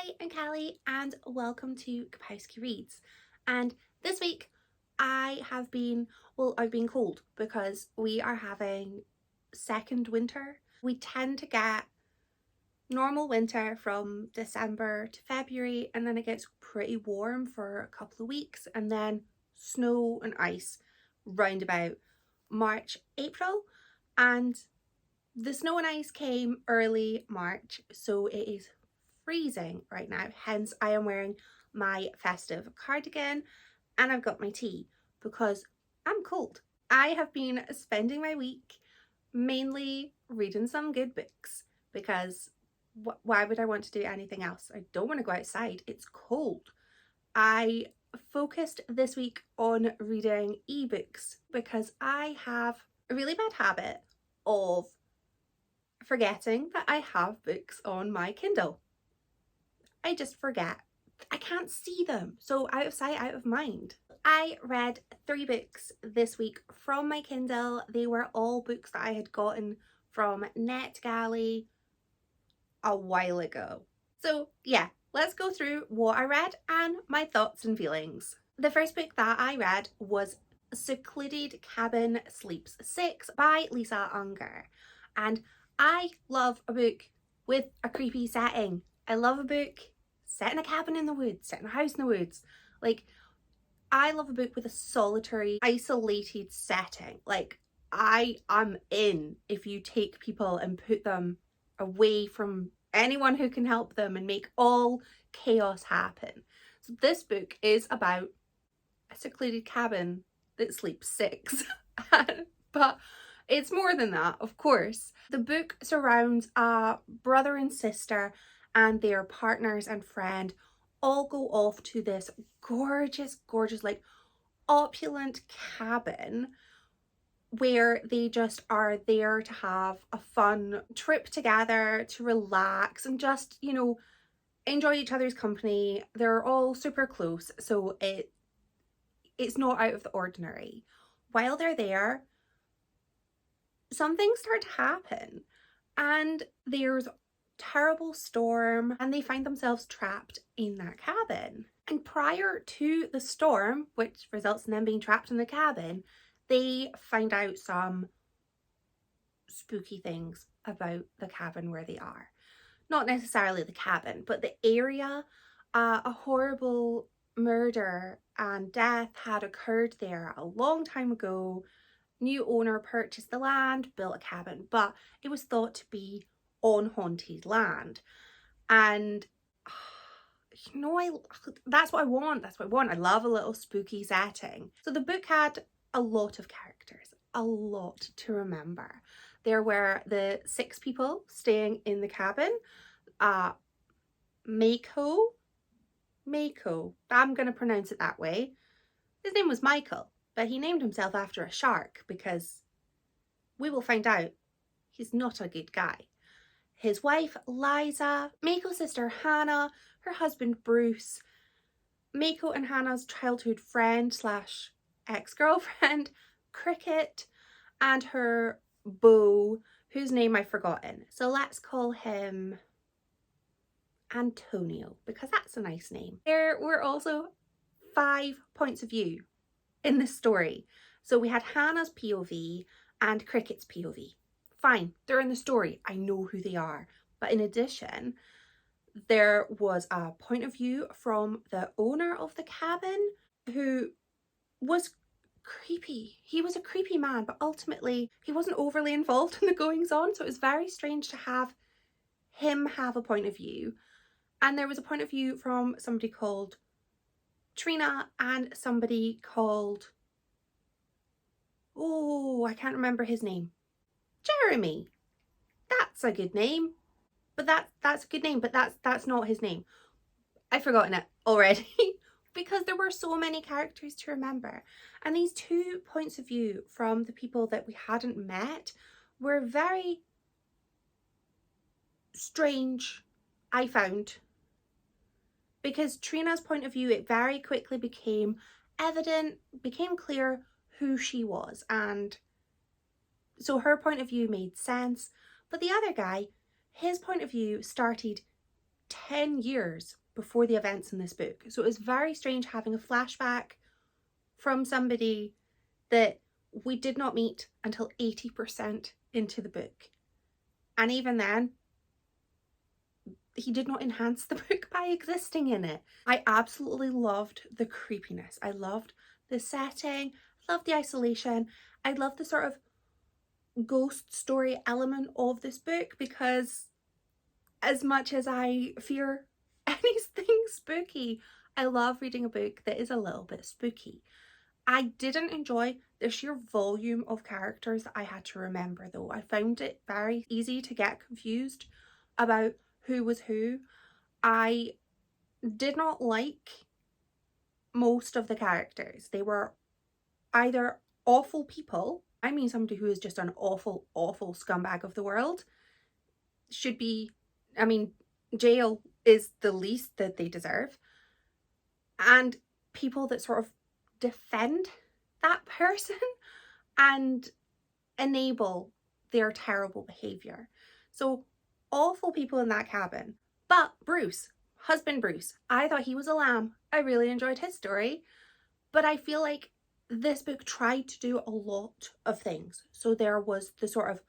Hi, I'm Callie and welcome to Kapowski Reads. And this week I've been cold because we are having second winter. We tend to get normal winter from December to February, and then it gets pretty warm for a couple of weeks, and then snow and ice round about March, April. And the snow and ice came early March, so it is freezing right now, hence I am wearing my festive cardigan and I've got my tea because I'm cold. I have been spending my week mainly reading some good books because why would I want to do anything else? I don't want to go outside, it's cold. I focused this week on reading ebooks because I have a really bad habit of forgetting that I have books on my Kindle. I just forget. I can't see them. So out of sight, out of mind. I read 3 books this week from my Kindle. They were all books that I had gotten from NetGalley a while ago. So yeah, let's go through what I read and my thoughts and feelings. The first book that I read was Secluded Cabin Sleeps 6 by Lisa Unger. And I love a book with a creepy setting. I love a book set in a cabin in the woods, set in a house in the woods. Like, I love a book with a solitary, isolated setting. Like, I'm in if you take people and put them away from anyone who can help them and make all chaos happen. So this book is about a secluded cabin that sleeps 6. But it's more than that, of course. The book surrounds a brother and sister and their partners and friend all go off to this gorgeous, like opulent cabin where they just are there to have a fun trip together, to relax and just, you know, enjoy each other's company. They're all super close, so it's not out of the ordinary. While they're there, some things start to happen and there's terrible storm and they find themselves trapped in that cabin. And prior to the storm, which results in them being trapped in the cabin, they find out some spooky things about the cabin where they are. Not necessarily the cabin, but the area. A horrible murder and death had occurred there a long time ago. New owner purchased the land, built a cabin, but it was thought to be on haunted land. And you know, that's what I want. I love a little spooky setting. So the book had a lot of characters, a lot to remember. There were the 6 people staying in the cabin. Mako, I'm gonna pronounce it that way. His name was Michael, but he named himself after a shark because we will find out he's not a good guy. His wife, Liza, Mako's sister, Hannah, her husband, Bruce, Mako and Hannah's childhood friend slash ex-girlfriend, Cricket, and her beau, whose name I've forgotten. So let's call him Antonio, because that's a nice name. There were also 5 points of view in this story. So we had Hannah's POV and Cricket's POV. Fine, they're in the story, I know who they are. But in addition, there was a point of view from the owner of the cabin who was creepy. He was a creepy man, but ultimately he wasn't overly involved in the goings on. So it was very strange to have him have a point of view. And there was a point of view from somebody called Trina and somebody called, oh, I can't remember his name. Jeremy. That's a good name. But that's a good name, but that's not his name. I've forgotten it already because there were so many characters to remember. And these 2 points of view from the people that we hadn't met were very strange, I found. Because Trina's point of view, it very quickly became clear who she was. And so her point of view made sense. But the other guy, his point of view started 10 years before the events in this book. So it was very strange having a flashback from somebody that we did not meet until 80% into the book. And even then, he did not enhance the book by existing in it. I absolutely loved the creepiness. I loved the setting, loved the isolation. I loved the sort of ghost story element of this book, because as much as I fear anything spooky, I love reading a book that is a little bit spooky. I didn't enjoy the sheer volume of characters that I had to remember though. I found it very easy to get confused about who was who. I did not like most of the characters. They were either awful people, I mean somebody who is just an awful, awful scumbag of the world, should be, I mean, jail is the least that they deserve, and people that sort of defend that person and enable their terrible behaviour. So awful people in that cabin. But Bruce, husband Bruce, I thought he was a lamb. I really enjoyed his story, but I feel like this book tried to do a lot of things. So there was the sort of,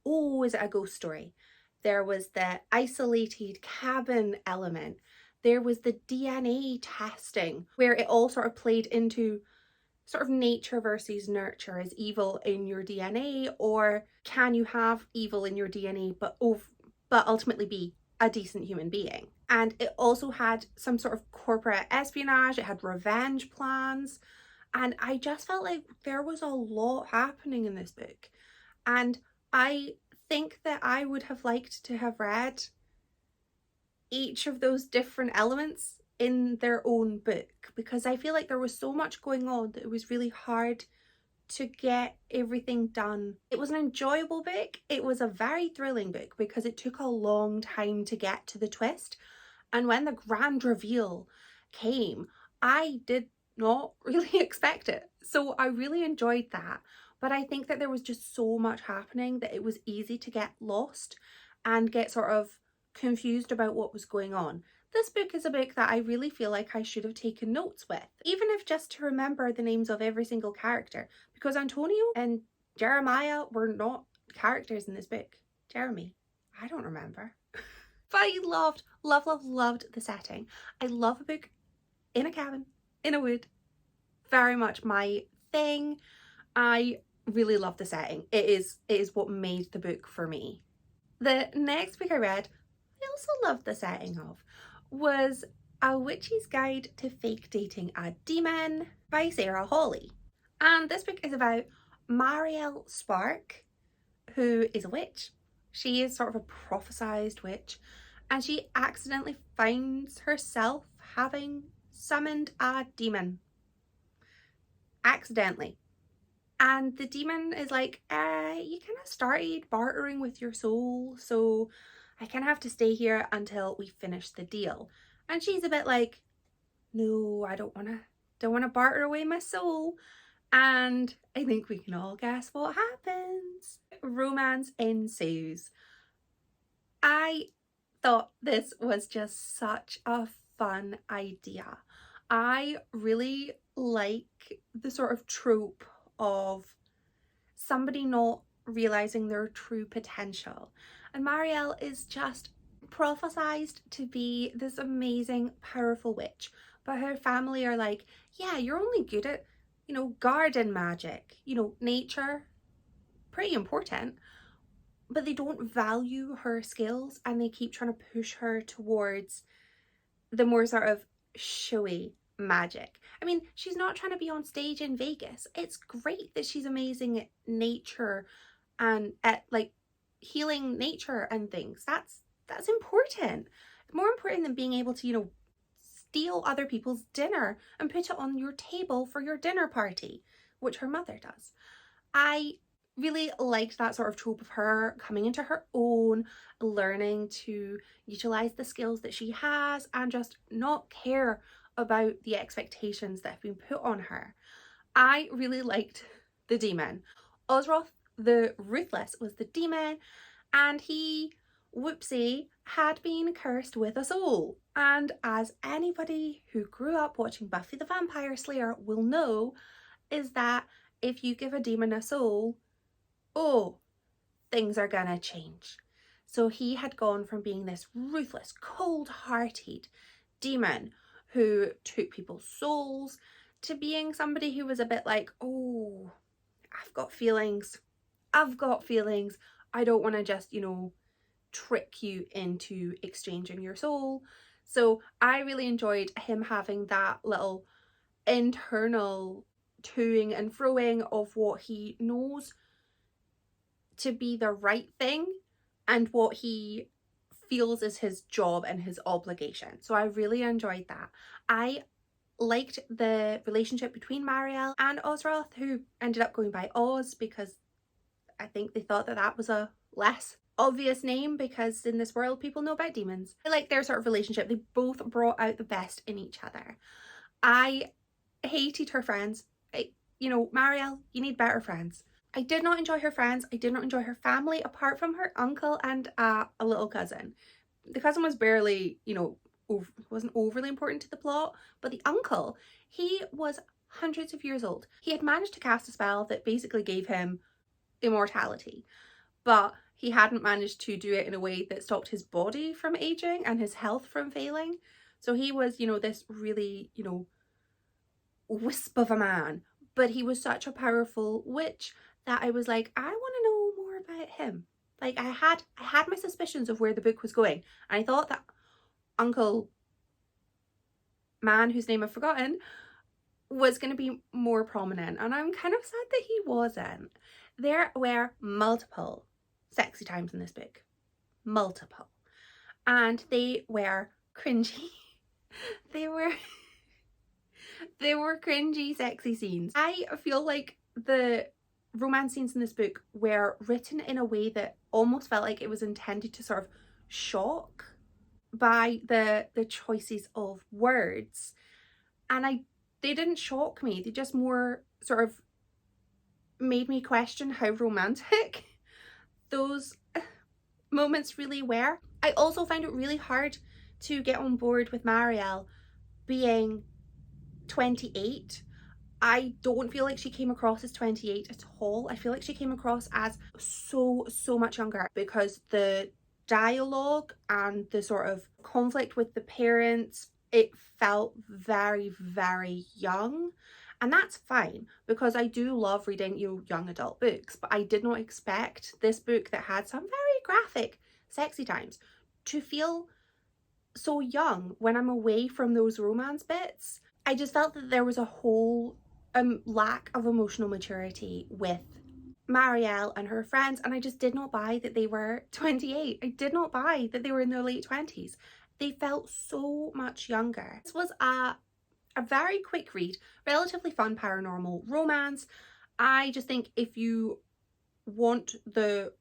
oh, is it a ghost story? There was the isolated cabin element. There was the DNA testing, where it all sort of played into sort of nature versus nurture. Is evil in your DNA, or can you have evil in your DNA but ultimately be a decent human being? And it also had some sort of corporate espionage. It had revenge plans. And I just felt like there was a lot happening in this book. And I think that I would have liked to have read each of those different elements in their own book, because I feel like there was so much going on that it was really hard to get everything done. It was an enjoyable book. It was a very thrilling book because it took a long time to get to the twist. And when the grand reveal came, I did not really expect it. So I really enjoyed that. But I think that there was just so much happening that it was easy to get lost and get sort of confused about what was going on. This book is a book that I really feel like I should have taken notes with, even if just to remember the names of every single character, because Antonio and Jeremiah were not characters in this book. Jeremy, I don't remember. But I loved the setting. I love a book in a cabin, in a wood. Very much my thing. I really love the setting. It is what made the book for me. The next book I read, I also loved the setting of, was A Witch's Guide to Fake Dating a Demon by Sarah Hawley. And this book is about Marielle Spark, who is a witch. She is sort of a prophesized witch, and she accidentally finds herself having summoned a demon. Accidentally. And the demon is like, you kind of started bartering with your soul, so I kind of have to stay here until we finish the deal. And she's a bit like, no, I don't want to barter away my soul. And I think we can all guess what happens. Romance ensues. I thought this was just such a fun idea. I really like the sort of trope of somebody not realizing their true potential. And Marielle is just prophesized to be this amazing, powerful witch. But her family are like, yeah, you're only good at, garden magic, nature, pretty important. But they don't value her skills, and they keep trying to push her towards the more sort of showy magic. I mean, she's not trying to be on stage in Vegas. It's great that she's amazing at nature and at like healing nature and things. That's important. More important than being able to, steal other people's dinner and put it on your table for your dinner party, which her mother does. I really liked that sort of trope of her coming into her own, learning to utilize the skills that she has and just not care about the expectations that have been put on her. I really liked the demon. Osroth the Ruthless was the demon, and he, whoopsie, had been cursed with a soul. And as anybody who grew up watching Buffy the Vampire Slayer will know, is that if you give a demon a soul, oh, things are gonna change. So he had gone from being this ruthless, cold-hearted demon who took people's souls to being somebody who was a bit like, oh, I've got feelings. I've got feelings. I don't want to just, trick you into exchanging your soul. So I really enjoyed him having that little internal toing and froing of what he knows to be the right thing and what he feels is his job and his obligation. So I really enjoyed that. I liked the relationship between Marielle and Ozroth, who ended up going by Oz because I think they thought that that was a less obvious name because in this world people know about demons. I like their sort of relationship. They both brought out the best in each other. I hated her friends. Marielle, you need better friends. I did not enjoy her friends. I did not enjoy her family apart from her uncle and a little cousin. The cousin was barely, wasn't overly important to the plot, but the uncle, he was hundreds of years old. He had managed to cast a spell that basically gave him immortality, but he hadn't managed to do it in a way that stopped his body from aging and his health from failing. So he was, this really, wisp of a man, but he was such a powerful witch that I was like, I want to know more about him. Like I had my suspicions of where the book was going, and I thought that Uncle Man, whose name I've forgotten, was going to be more prominent, and I'm kind of sad that he wasn't. There were multiple sexy times in this book. Multiple. And they were cringy. They were cringy, sexy scenes. I feel like the romance scenes in this book were written in a way that almost felt like it was intended to sort of shock by the choices of words. And they didn't shock me. They just more sort of made me question how romantic those moments really were. I also found it really hard to get on board with Marielle being 28. I don't feel like she came across as 28 at all. I feel like she came across as so much younger because the dialogue and the sort of conflict with the parents, it felt very, very young. And that's fine because I do love reading, young adult books, but I did not expect this book that had some very graphic sexy times to feel so young when I'm away from those romance bits. I just felt that there was a whole lack of emotional maturity with Marielle and her friends, and I just did not buy that they were 28. I did not buy that they were in their late 20s. They felt so much younger. This was a very quick read, relatively fun paranormal romance. I just think if you want the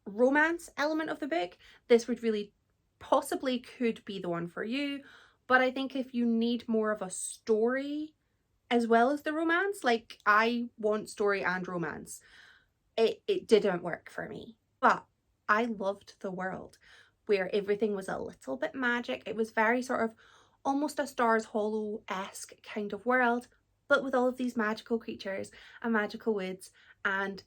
romance element of the book, this would really possibly could be the one for you. But I think if you need more of a story as well as the romance, like I want story and romance, it didn't work for me. But I loved the world where everything was a little bit magic. It was very sort of almost a Stars Hollow-esque kind of world, but with all of these magical creatures and magical woods, and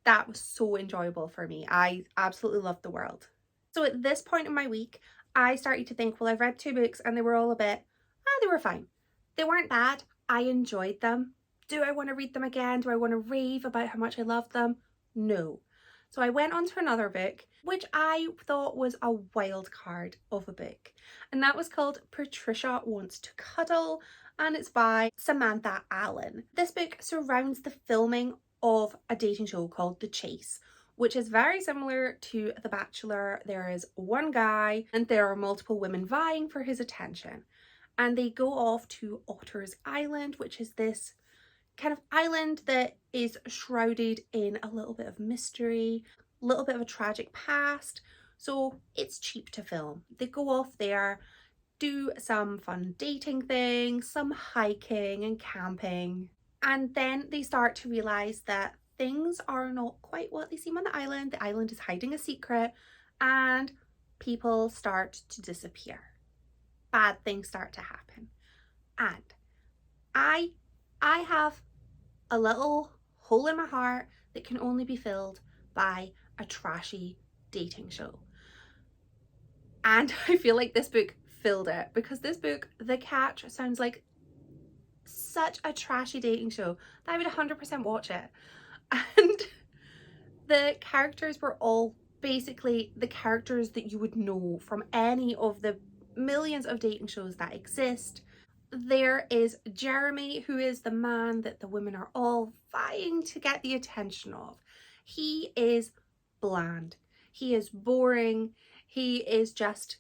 that was so enjoyable for me. I absolutely loved the world. So at this point in my week, I started to think, well, I've read 2 books and they were all a bit, they were fine. They weren't bad. I enjoyed them. Do I want to read them again? Do I want to rave about how much I loved them? No. So I went on to another book, which I thought was a wild card of a book. And that was called Patricia Wants to Cuddle, and it's by Samantha Allen. This book surrounds the filming of a dating show called The Chase, which is very similar to The Bachelor. There is one guy and there are multiple women vying for his attention. And they go off to Otter's Island, which is this kind of island that is shrouded in a little bit of mystery, a little bit of a tragic past. So it's cheap to film. They go off there, do some fun dating things, some hiking and camping. And then they start to realise that things are not quite what they seem on the island. The island is hiding a secret and people start to disappear. Bad things start to happen. And I have a little hole in my heart that can only be filled by a trashy dating show. And I feel like this book filled it, because this book, The Catch, sounds like such a trashy dating show that I would 100% watch it. And the characters were all basically the characters that you would know from any of the millions of dating shows that exist. There is Jeremy, who is the man that the women are all vying to get the attention of. He is bland. He is boring. He is just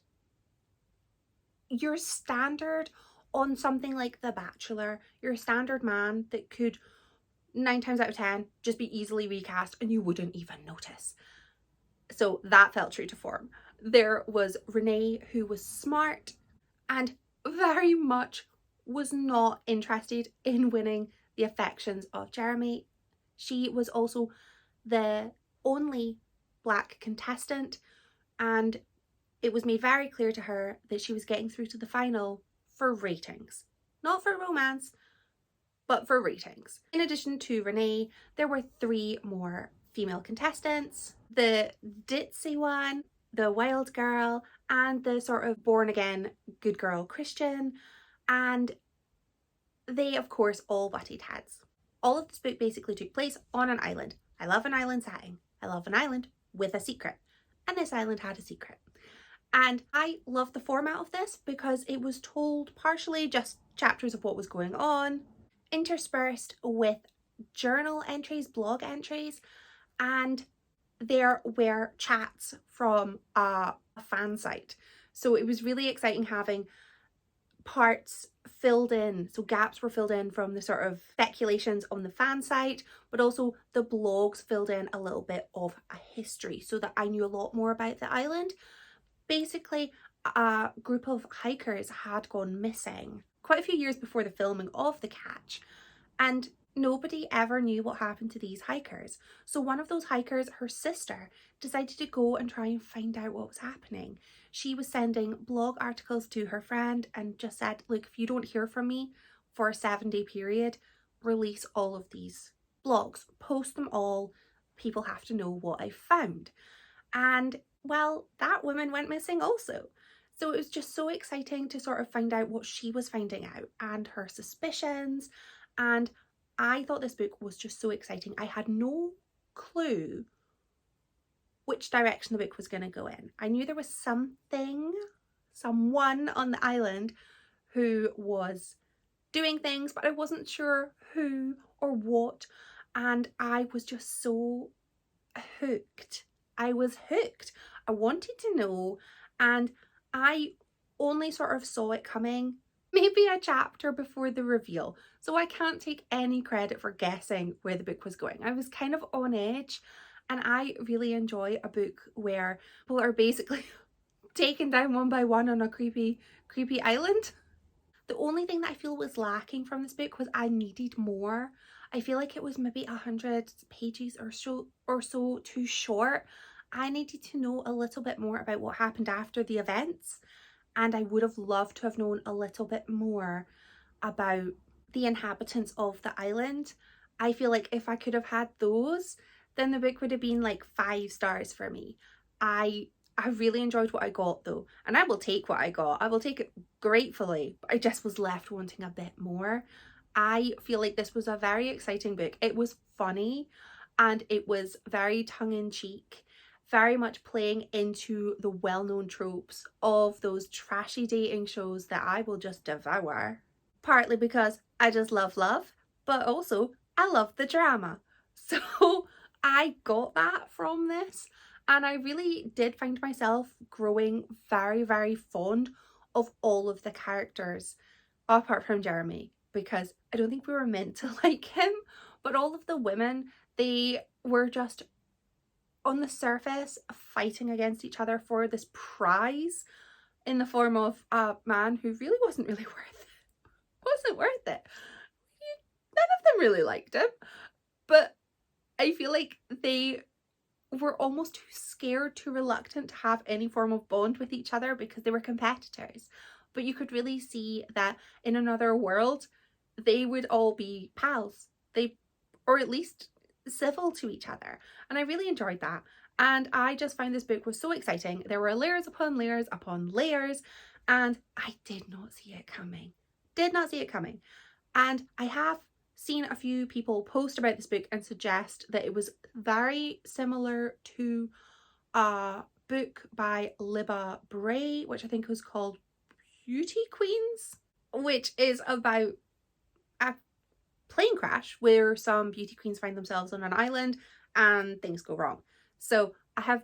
your standard on something like The Bachelor. Your standard man that could 9 times out of 10 just be easily recast and you wouldn't even notice. So that felt true to form. There was Renee, who was smart and very much was not interested in winning the affections of Jeremy. She was also the only black contestant, and it was made very clear to her that she was getting through to the final for ratings, not for romance, but for ratings. In addition to Renee, there were 3 more female contestants: the ditzy one, the wild girl, and the sort of born again good girl Christian. And they, of course, all butted heads. All of this book basically took place on an island. I love an island setting. I love an island with a secret. And this island had a secret. And I love the format of this because it was told partially just chapters of what was going on, interspersed with journal entries, blog entries, and there were chats from a fan site. So it was really exciting having parts filled in, so gaps were filled in from the sort of speculations on the fan site, but also the blogs filled in a little bit of a history so that I knew a lot more about the island. Basically, a group of hikers had gone missing quite a few years before the filming of The Catch, and nobody ever knew what happened to these hikers. So one of those hikers, her sister, decided to go and try and find out what was happening. She was sending blog articles to her friend and just said, look, if you don't hear from me for a 7-day period, release all of these blogs, post them all. People have to know what I found. And well, that woman went missing also. So it was just so exciting to sort of find out what she was finding out and her suspicions. And I thought this book was just so exciting. I had no clue which direction the book was going to go in. I knew there was someone on the island who was doing things, but I wasn't sure who or what. And I was just so hooked. I was hooked. I wanted to know, and I only sort of saw it coming maybe a chapter before the reveal. So I can't take any credit for guessing where the book was going. I was kind of on edge, and I really enjoy a book where people are basically taken down one by one on a creepy island. The only thing that I feel was lacking from this book was I needed more. I feel like it was maybe 100 pages or so too short. I needed to know a little bit more about what happened after the events, and I would have loved to have known a little bit more about the inhabitants of the island. I feel like if I could have had those, then the book would have been like 5 stars for me. I really enjoyed what I got though, and I will take what I got. I will take it gratefully, but I just was left wanting a bit more. I feel like this was a very exciting book. It was funny and it was very tongue-in-cheek, very much playing into the well-known tropes of those trashy dating shows that I will just devour. Partly because I just love love, but also I love the drama. So I got that from this, and I really did find myself growing very, very fond of all of the characters, apart from Jeremy, because I don't think we were meant to like him, but all of the women, they were just on the surface fighting against each other for this prize in the form of a man who really wasn't really worth it. None of them really liked him, but I feel like they were almost too scared, too reluctant to have any form of bond with each other because they were competitors. But you could really see that in another world, they would all be pals. Or at least civil to each other. And I really enjoyed that. And I just found this book was so exciting. There were layers upon layers upon layers, and I did not see it coming. Did not see it coming. And I have seen a few people post about this book and suggest that it was very similar to a book by Libba Bray, which I think was called Beauty Queens, which is about a plane crash where some beauty queens find themselves on an island and things go wrong. So I have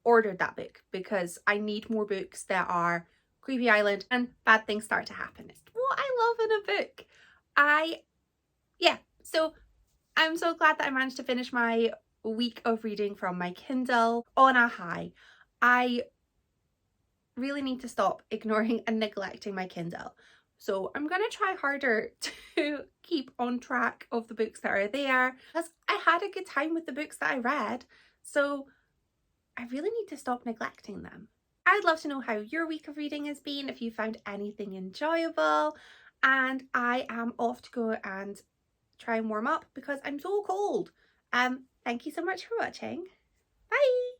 ordered that book because I need more books that are creepy island and bad things start to happen. It's what I love in a book. So I'm so glad that I managed to finish my week of reading from my Kindle on a high. I really need to stop ignoring and neglecting my Kindle. So I'm going to try harder to keep on track of the books that are there, because I had a good time with the books that I read. So I really need to stop neglecting them. I'd love to know how your week of reading has been, if you found anything enjoyable. And I am off to go and try and warm up because I'm so cold. Thank you so much for watching. Bye!